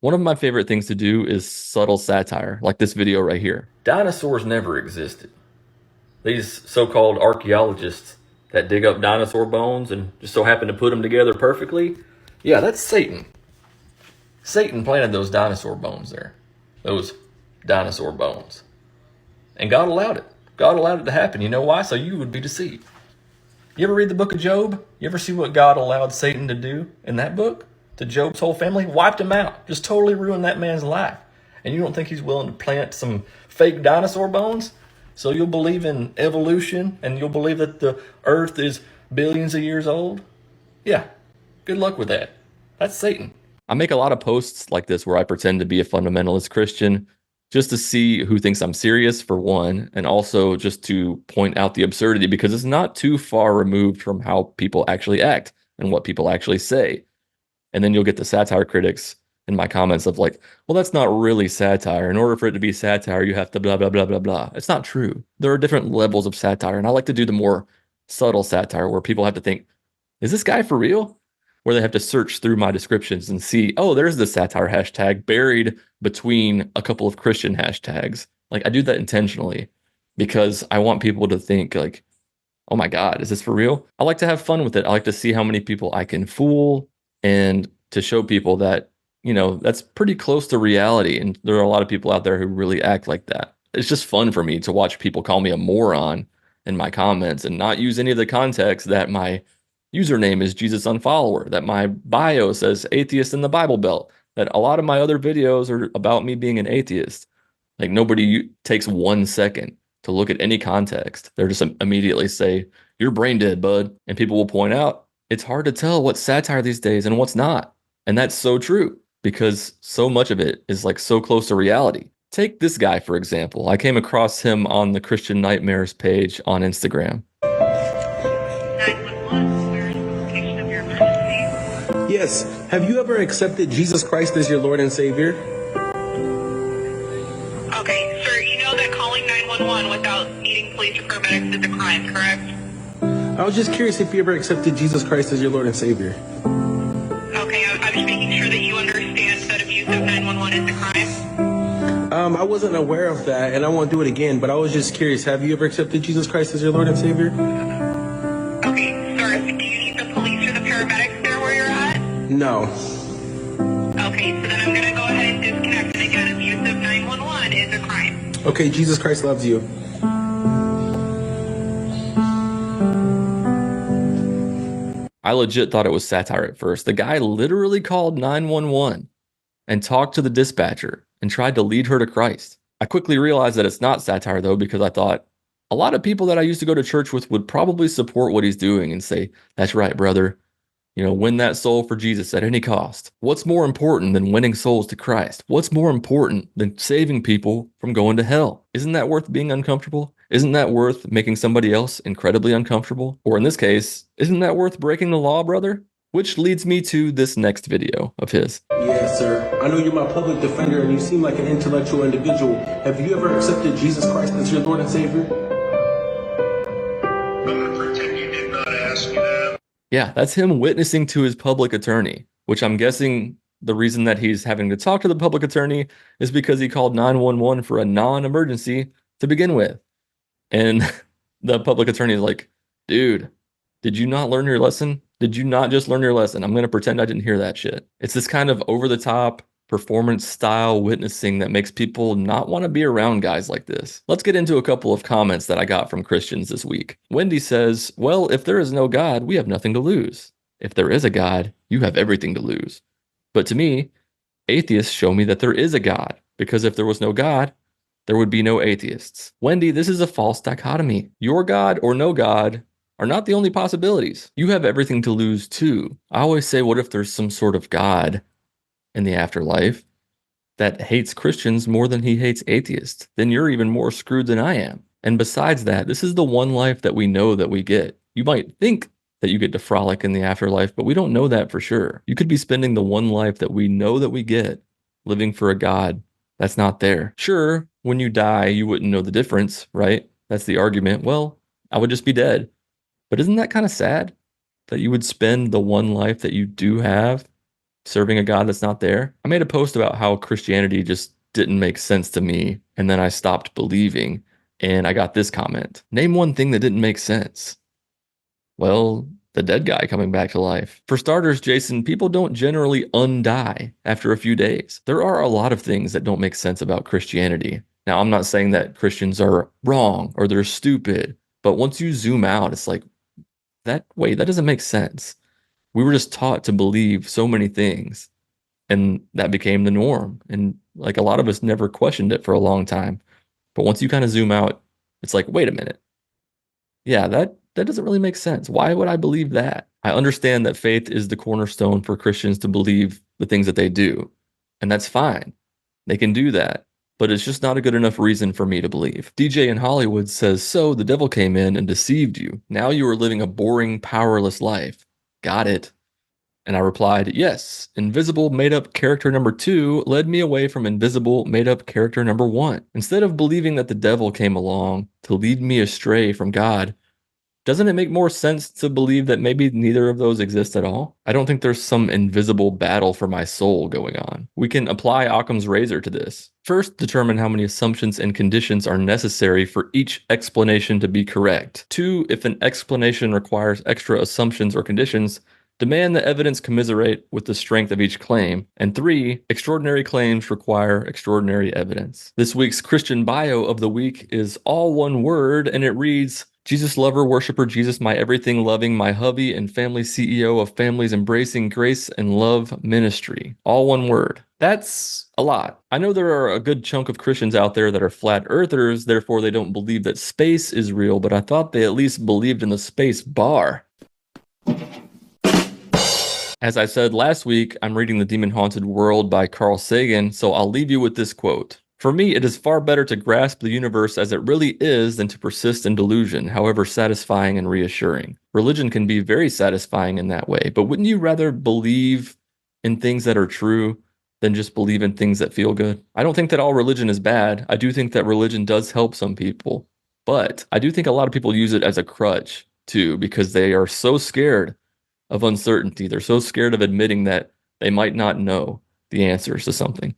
One of my favorite things to do is subtle satire, like this video right here. Dinosaurs never existed. These so-called archaeologists that dig up dinosaur bones and just so happen to put them together perfectly, yeah, that's Satan. Satan planted those dinosaur bones there. Those dinosaur bones. And God allowed it. God allowed it to happen. You know why? So you would be deceived. You ever read the book of Job? You ever see what God allowed Satan to do in that book? To Job's whole family? Wiped him out. Just totally ruined that man's life. And you don't think he's willing to plant some fake dinosaur bones? So you'll believe in evolution and you'll believe that the earth is billions of years old? Yeah, good luck with that. That's Satan. I make a lot of posts like this where I pretend to be a fundamentalist Christian just to see who thinks I'm serious, for one, and also just to point out the absurdity because it's not too far removed from how people actually act and what people actually say. And then you'll get the satire critics in my comments of like, well, that's not really satire. In order for it to be satire, you have to blah, blah, blah, blah, blah. It's not true. There are different levels of satire. And I like to do the more subtle satire where people have to think, is this guy for real? Where they have to search through my descriptions and see, oh, there's the satire hashtag buried between a couple of Christian hashtags. Like I do that intentionally because I want people to think like, oh my God, is this for real? I like to have fun with it. I like to see how many people I can fool and to show people that, you know, that's pretty close to reality. And there are a lot of people out there who really act like that. It's just fun for me to watch people call me a moron in my comments and not use any of the context that my username is Jesus Unfollower, that my bio says atheist in the Bible Belt, that a lot of my other videos are about me being an atheist. Like nobody takes 1 second to look at any context. They're just immediately say, you're brain dead, bud. And people will point out, it's hard to tell what's satire these days and what's not. And that's so true because so much of it is like so close to reality. Take this guy, for example. I came across him on the Christian Nightmares page on Instagram. 911, where is the location of your emergency? Yes. Have you ever accepted Jesus Christ as your Lord and Savior? Okay, sir, you know that calling 911 without needing police or paramedics is a crime, correct? I was just curious if you ever accepted Jesus Christ as your Lord and Savior. Okay, I'm just making sure that you understand that abuse of 911 is a crime. I wasn't aware of that, and I won't do it again, but I was just curious. Have you ever accepted Jesus Christ as your Lord and Savior? Okay, sir, do you need the police or the paramedics there where you're at? No. Okay, so then I'm going to go ahead and disconnect, and again, abuse of 911 is a crime. Okay, Jesus Christ loves you. I legit thought it was satire at first. The guy literally called 911 and talked to the dispatcher and tried to lead her to Christ. I quickly realized that it's not satire though, because I thought a lot of people that I used to go to church with would probably support what he's doing and say, that's right, brother. You know, win that soul for Jesus at any cost. What's more important than winning souls to Christ? What's more important than saving people from going to hell? Isn't that worth being uncomfortable? Isn't that worth making somebody else incredibly uncomfortable? Or in this case, isn't that worth breaking the law, brother? Which leads me to this next video of his. Yes, sir. I know you're my public defender, and you seem like an intellectual individual. Have you ever accepted Jesus Christ as your Lord and Savior? I'm gonna pretend you did not ask me that. Yeah, that's him witnessing to his public attorney, which I'm guessing the reason that he's having to talk to the public attorney is because he called 911 for a non-emergency to begin with. And the public attorney is like, dude, did you not learn your lesson? Did you not just learn your lesson? I'm going to pretend I didn't hear that shit. It's this kind of over-the-top performance style witnessing that makes people not want to be around guys like this. Let's get into a couple of comments that I got from Christians this week. Wendy says, well, if there is no God, we have nothing to lose. If there is a God, you have everything to lose. But to me, atheists show me that there is a God, because if there was no God, there would be no atheists. Wendy, this is a false dichotomy. Your God or no God are not the only possibilities. You have everything to lose too. I always say, what if there's some sort of God in the afterlife that hates Christians more than he hates atheists? Then you're even more screwed than I am. And besides that, this is the one life that we know that we get. You might think that you get to frolic in the afterlife, but we don't know that for sure. You could be spending the one life that we know that we get living for a God that's not there. Sure, when you die, you wouldn't know the difference, right? That's the argument. Well, I would just be dead. But isn't that kind of sad that you would spend the one life that you do have serving a God that's not there. I made a post about how Christianity just didn't make sense to me, and then I stopped believing, and I got this comment. Name one thing that didn't make sense. Well, the dead guy coming back to life. For starters, Jason, people don't generally undie after a few days. There are a lot of things that don't make sense about Christianity. Now, I'm not saying that Christians are wrong or they're stupid, but once you zoom out, it's like, wait, that doesn't make sense. We were just taught to believe so many things, and that became the norm. And like a lot of us never questioned it for a long time. But once you kind of zoom out, it's like, wait a minute. Yeah, that doesn't really make sense. Why would I believe that? I understand that faith is the cornerstone for Christians to believe the things that they do, and that's fine. They can do that, but it's just not a good enough reason for me to believe. DJ in Hollywood says, so the devil came in and deceived you. Now you are living a boring, powerless life. Got it. And I replied, yes, invisible made-up character number 2 led me away from invisible made-up character number 1. Instead of believing that the devil came along to lead me astray from God, doesn't it make more sense to believe that maybe neither of those exist at all? I don't think there's some invisible battle for my soul going on. We can apply Occam's razor to this. First, determine how many assumptions and conditions are necessary for each explanation to be correct. 2, if an explanation requires extra assumptions or conditions, demand that evidence commiserate with the strength of each claim. And 3, extraordinary claims require extraordinary evidence. This week's Christian bio of the week is all one word, and it reads, Jesus lover, worshiper, Jesus my everything loving, my hubby and family CEO of Families Embracing Grace and Love Ministry. All one word. That's a lot. I know there are a good chunk of Christians out there that are flat earthers, therefore they don't believe that space is real, but I thought they at least believed in the space bar. As I said last week, I'm reading The Demon Haunted World by Carl Sagan, so I'll leave you with this quote. For me, it is far better to grasp the universe as it really is than to persist in delusion, however satisfying and reassuring. Religion can be very satisfying in that way, but wouldn't you rather believe in things that are true than just believe in things that feel good? I don't think that all religion is bad. I do think that religion does help some people, but I do think a lot of people use it as a crutch too, because they are so scared of uncertainty. They're so scared of admitting that they might not know the answers to something.